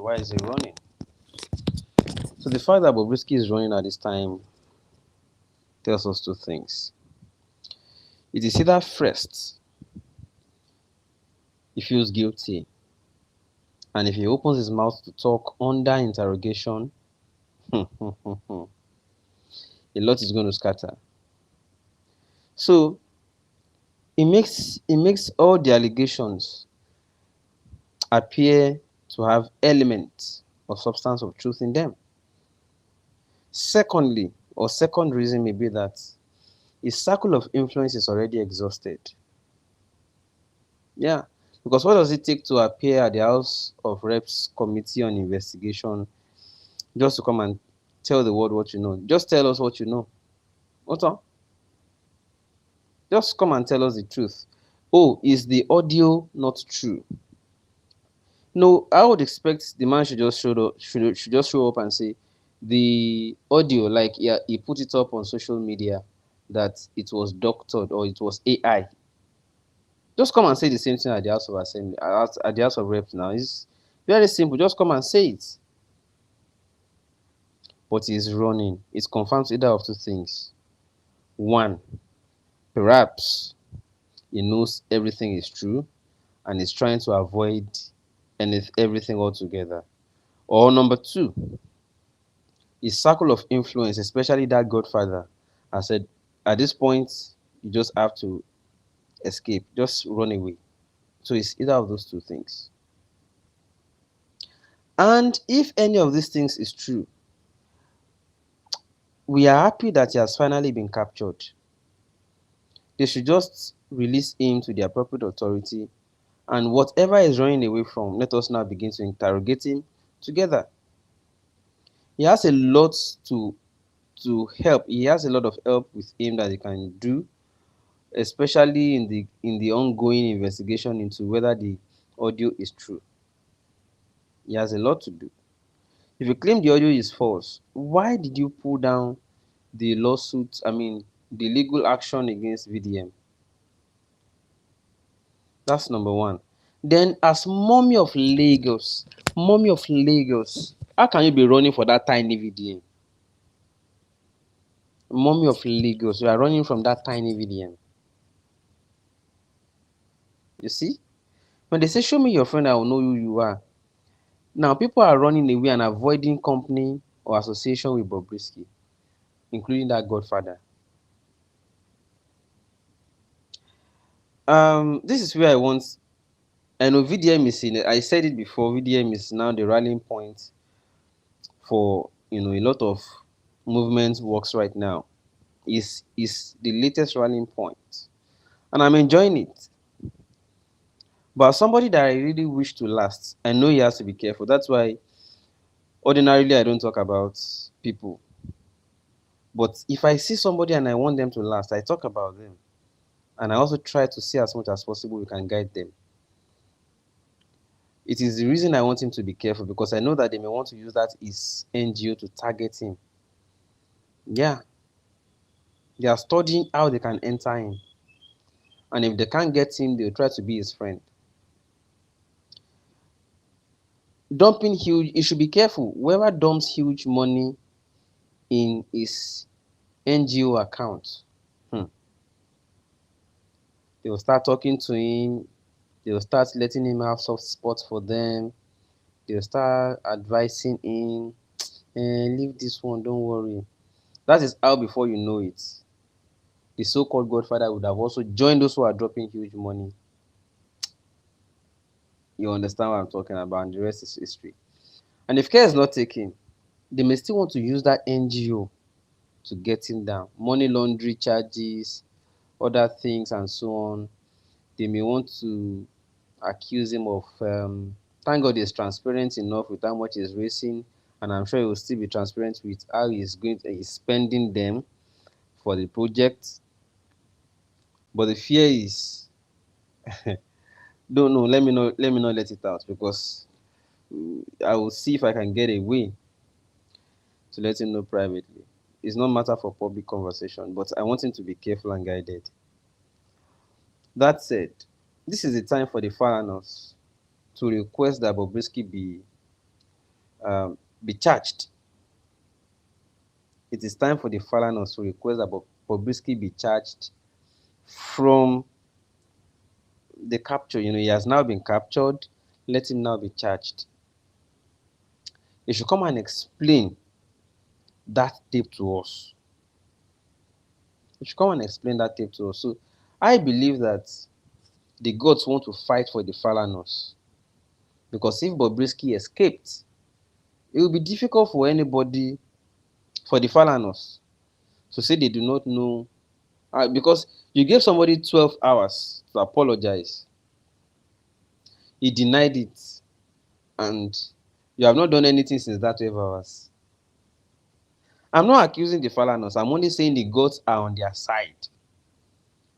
Why is he running? So the fact that Bobrisky is running at this time tells us two things. It is either first, he feels guilty, and if he opens his mouth to talk under interrogation, a lot is going to scatter. So it makes all the allegations appear to have elements of substance of truth in them. Secondly, or second reason may be that his circle of influence is already exhausted. Yeah, because what does it take to appear at the House of Reps Committee on Investigation just to come and tell the world what you know? Just tell us what you know. What on? Just come and tell us the truth. Oh, is the audio not true? No, I would expect the man should just show up and say the audio, like, yeah, he put it up on social media that it was doctored or it was AI. Just come and say the same thing at the House of Assembly, at the House of Reps now. It's very simple. Just come and say it. But he's running. It confirms either of two things. One, perhaps he knows everything is true and is trying to avoid everything altogether. Or number two, his circle of influence, especially that godfather, has said, at this point, you just have to escape, just run away. So it's either of those two things. And if any of these things is true, we are happy that he has finally been captured. They should just release him to the appropriate authority, and whatever is running away from, let us now begin to interrogate him together. He has a lot to help. He has a lot of help with him that he can do, especially in the ongoing investigation into whether the audio is true. He has a lot to do. If you claim the audio is false, why did you pull down the lawsuit, the legal action against VDM? That's number one. Then, as mommy of Lagos, how can you be running for that tiny VDM? Mommy of Lagos, you are running from that tiny VDM. You see? When they say, show me your friend, I will know who you are. Now, people are running away and avoiding company or association with Bobrisky, including that godfather. This is where I know VDM is in it. I said it before, VDM is now the rallying point for, a lot of movement works right now. Is the latest rallying point. And I'm enjoying it. But somebody that I really wish to last, I know he has to be careful. That's why ordinarily I don't talk about people. But if I see somebody and I want them to last, I talk about them. And I also try to see as much as possible we can guide them. It is the reason I want him to be careful, because I know that they may want to use that his NGO to target him. Yeah. They are studying how they can enter him. And if they can't get him, they'll try to be his friend. Dumping huge, you should be careful. Whoever dumps huge money in his NGO account, they will start talking to him. They will start letting him have soft spots for them. They will start advising him, leave this one, don't worry. That is how, before you know it, the so-called godfather would have also joined those who are dropping huge money. You understand what I'm talking about, and the rest is history. And if care is not taken, they may still want to use that NGO to get him down. Money laundering charges, other things, and so on. They may want to accuse him of, thank God he's transparent enough with how much he's raising, and I'm sure he will still be transparent with how he's spending them for the project. But the fear is, don't know. Let me not let it out, because I will see if I can get a way to let him know privately. It's not matter for public conversation, but I want him to be careful and guided. That said, this is the time for the Falanas to request that Bobrisky be be charged. It is time for the Falanas to request that Bobrisky be charged from the capture. He has now been captured. Let him now be charged. He should come and explain that tape to us. He should come and explain that tape to us. So I believe that the gods want to fight for the Falanas, because if Bobrisky escaped, it will be difficult for anybody, for the Falanas, to say they do not know. Because you gave somebody 12 hours to apologize. He denied it, and you have not done anything since that 12 hours. I'm not accusing the Falanas. I'm only saying the gods are on their side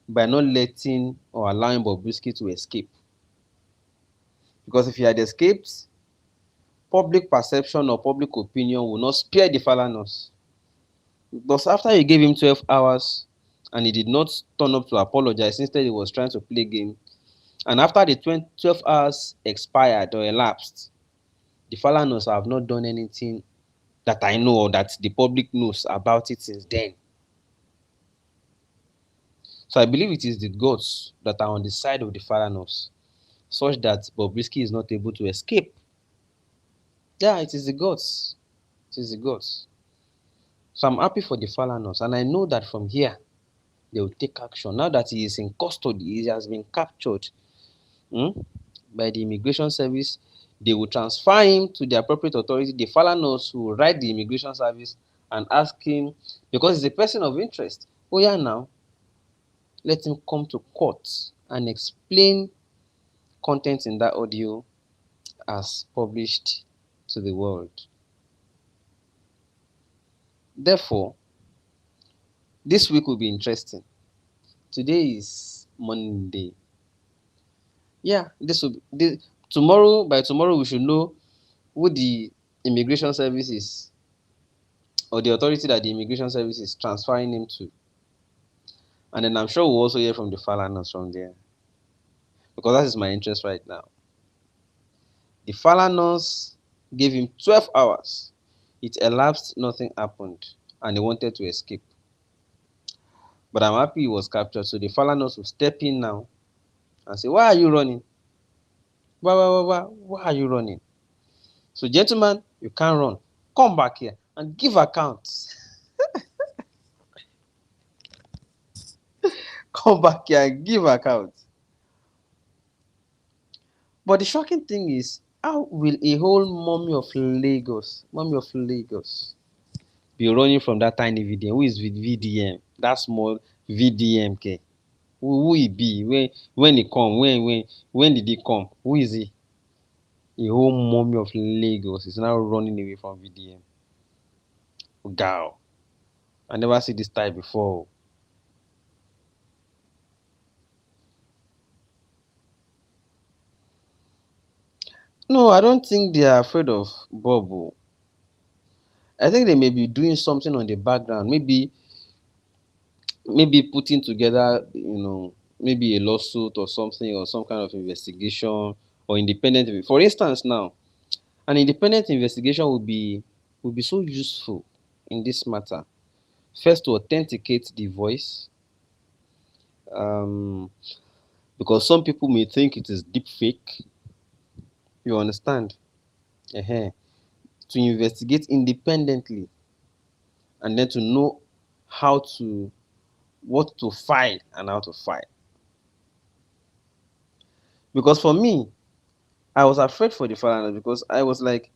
by not letting or allowing Bobrisky to escape. Because if he had escaped, public perception or public opinion will not spare the Falanas. Because after you gave him 12 hours and he did not turn up to apologize, instead he was trying to play game. And after the 12 hours expired or elapsed, the Falanas have not done anything that I know or that the public knows about it since then. So I believe it is the gods that are on the side of the Falanas, such that Bobrisky is not able to escape. Yeah, it is the gods. It is the gods. So I'm happy for the Falanas, and I know that from here they will take action. Now that he is in custody, he has been captured by the immigration service, they will transfer him to the appropriate authority. The Falanas will write the immigration service and ask him, because he's a person of interest. Oh yeah, now let him come to court and explain content in that audio as published to the world. Therefore, this week will be interesting. Today is Monday. Yeah, by tomorrow we should know who the immigration service is, or the authority that the immigration service is transferring him to. And then I'm sure we'll also hear from the Falanas from there, because that is my interest right now. The Falanas gave him 12 hours. It elapsed, nothing happened, and he wanted to escape. But I'm happy he was captured. So the Falanas will step in now and say, why are you running? Why are you running? So gentlemen, you can't run. Come back here and give accounts. Come back here and give accounts. But the shocking thing is, how will a whole mommy of Lagos be running from that tiny VDM? Who is with VDM? That small VDMK. Who he be? When he come? When did he come? Who is he? A whole mommy of Lagos is now running away from VDM. Wow. I never see this type before. No, I don't think they are afraid of Bobo. I think they may be doing something on the background. Maybe putting together, maybe a lawsuit or something, or some kind of investigation or independent. For instance, now, an independent investigation would be so useful in this matter. First, to authenticate the voice, because some people may think it is deep fake. You understand? To investigate independently, and then to know what to file and how to file. Because for me, I was afraid for the Falanas, because I was like,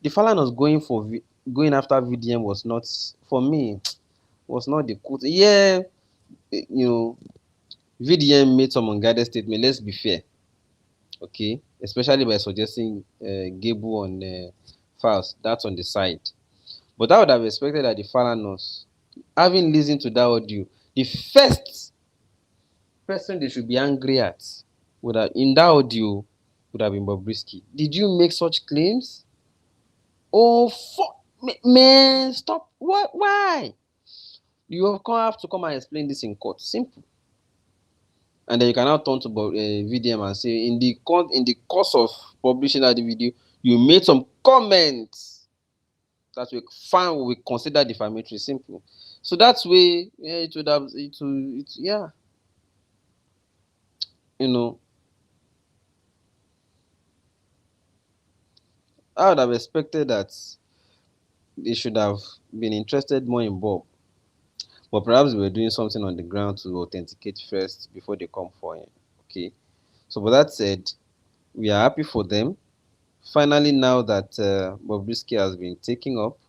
the Falanas going after VDM was not, for me, was not the cool thing. Yeah, VDM made some unguided statement. Let's be fair, okay, especially by suggesting Gable on files. That's on the side. But I would have expected that the Falanas, having listened to that audio, the first person they should be angry at would have, in that audio, would have been Bobrisky. Did you make such claims? Oh, fuck, man, stop. What? Why? You have to come and explain this in court. Simple. And then you can now turn to VDM and say, in the course of publishing that video, you made some comments That way, fine, we consider defamatory. Simple. So that's way, yeah, it would have, yeah, you know, I would have expected that they should have been interested more in Bob, but perhaps they were doing something on the ground to authenticate first before they come for him. Okay. So, with that said, we are happy for them. Finally, now that Bobrisky has been taken up,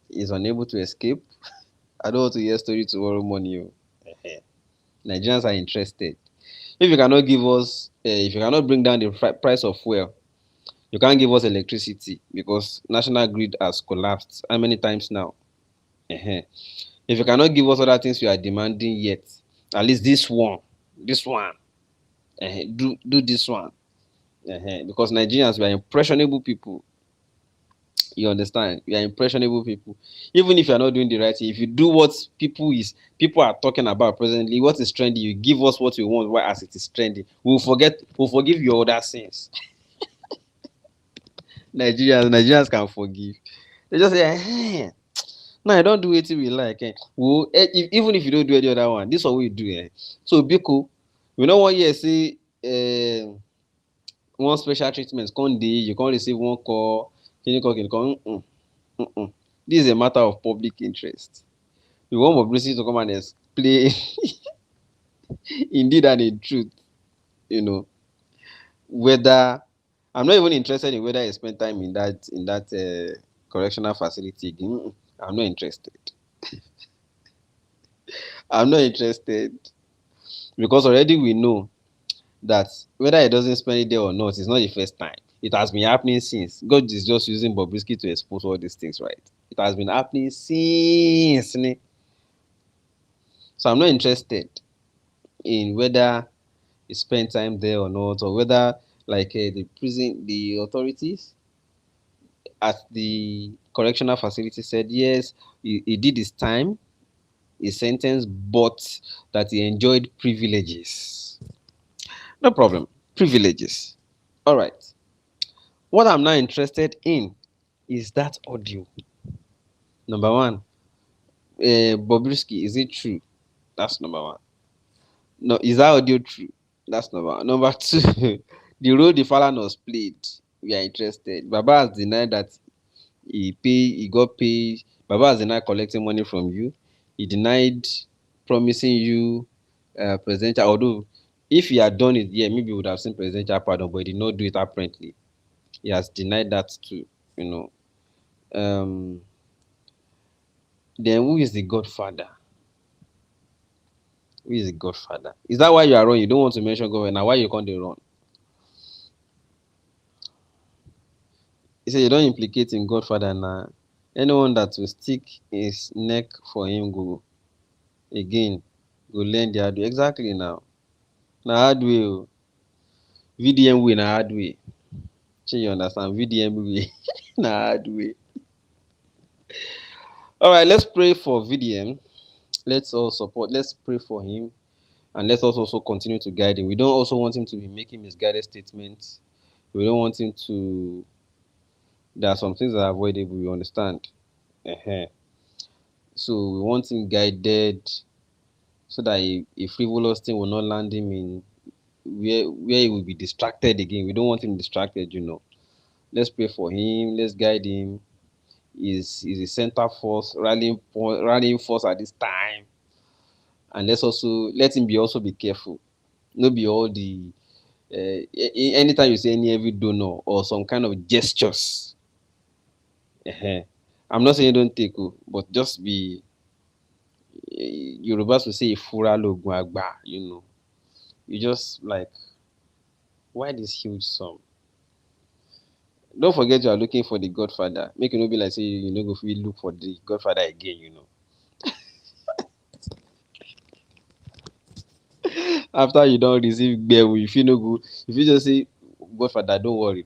is unable to escape. I don't want to hear story tomorrow morning. Oh. Nigerians are interested. If you cannot give us, if you cannot bring down the price of fuel, you can't give us electricity because national grid has collapsed. How many times now? If you cannot give us other things you are demanding yet, at least this one, do this one. Because Nigerians, we are impressionable people. You understand? We are impressionable people. Even if you are not doing the right thing, if you do what people are talking about presently, what is trendy, you give us what we want. Why, as it is trendy, we'll forgive your other sins. Nigerians can forgive. They just say, no, I don't do it we like. Well, even if you don't do any other one, this is what we do. So Biko, we know one year say one special treatment come dey, you can't receive one call, can you this is a matter of public interest. We want Bobrisky to come and explain indeed and in truth, you know, whether I'm not even interested in whether he spent time in that correctional facility again. I'm not interested. I'm not interested because already we know that whether he doesn't spend it there or not, it's not the first time. It has been happening since. God is just using Bobrisky to expose all these things, right? It has been happening since. So I'm not interested in whether he spent time there or not, or whether like the authorities at the correctional facility said yes, he did his time, his sentence, but that he enjoyed privileges. No problem. Privileges. All right. What I'm now interested in is that audio. Number one, Bobrisky, is it true? That's number one. No, is that audio true? That's number one. Number two, the role the Falana was played. We are interested. Baba has denied that he got paid. Baba has denied collecting money from you. He denied promising you presidential. Although, if he had done it, yeah, maybe we would have seen presidential pardon, but he did not do it apparently. He has denied that too. You know. Then who is the Godfather? Who is the Godfather? Is that why you are wrong? You don't want to mention government. Now why you can't do wrong? He said you don't implicate in Godfather now. Anyone that will stick his neck for him go again go learn the hard way. Exactly now. Na hard way o. VDM way na hard way. Shey you understand? VDM way na hard way. Alright, let's pray for VDM. Let's all support. Let's pray for him. And let's also continue to guide him. We don't also want him to be making misguided statements. We don't want him to. There are some things that are avoidable. You understand? So we want him guided so that a frivolous thing will not land him in where he will be distracted again. We don't want him distracted. Let's pray for him. Let's guide him. He's a center force, rallying force at this time. And let's also let him be careful. Not be all the anytime you say any heavy donor or some kind of gestures. I'm not saying you don't take, but just be Yorubas will say ifura logun agba, You just like, why this huge sum? Don't forget you are looking for the Godfather. Make it not be like say you know go look for the Godfather again, After you don't receive bail, if you no good, if you just say Godfather, don't worry.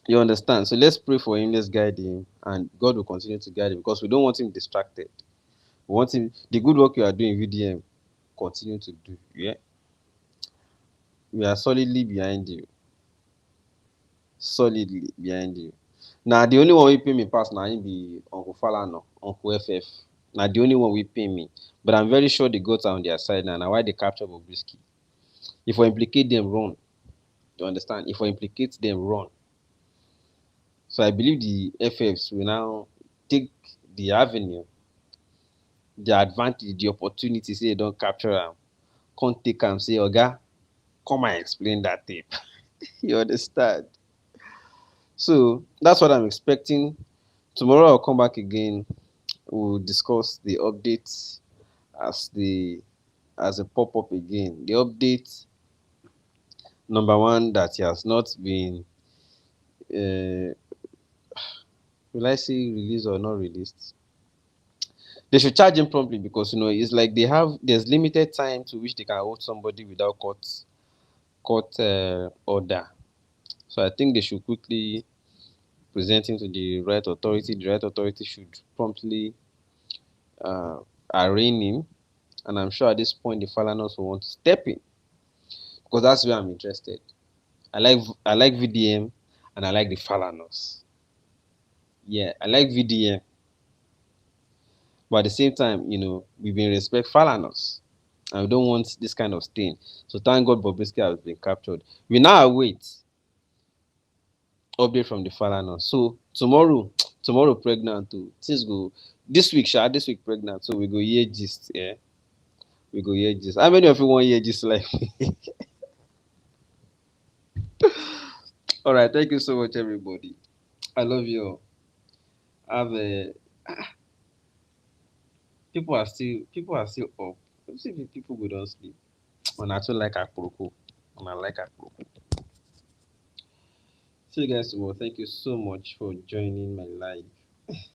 You understand? So let's pray for him, let's guide him, and God will continue to guide him because we don't want him distracted. We want him, the good work you are doing, VDM, continue to do. Yeah. We are solidly behind you. Solidly behind you. Now the only one we pay me pass now him be Uncle Falana, Uncle FF. Now the only one we pay me. But I'm very sure the goats are on their side now. Now why they capture Bobrisky? If we implicate them, run. You understand? If we implicate them, run. So I believe the FFs will now take the avenue, the advantage, the opportunity, say they don't capture them. Can't take am say, Oga, come and explain that tape. You understand? So that's what I'm expecting. Tomorrow I'll come back again. We'll discuss the updates as the as a pop-up again. The update number one, that he has not been uh, will I say released or not released. They should charge him promptly, because it's like there's limited time to which they can hold somebody without court order. So I think they should quickly present him to the right authority. The right authority should promptly uh, arraign him, and I'm sure at this point the Falanas will want to step in, because that's where I'm interested. I like VDM, and I like the Falanas. Yeah, I like VDM, but at the same time, we been respect Falanas, and we don't want this kind of stain. So thank God Bobrisky has been captured. We now await update from the Falanas. So tomorrow, tomorrow pregnant too. Things go this week pregnant. So we go hear gist. Yeah, we go hear gist. How many of you want hear gist like? All right, thank you so much, everybody. I love you all. Have a people are still up. Let's see if people go don't sleep. And I too like Akuroko. And I like Akuroko. See you guys tomorrow. Thank you so much for joining my live.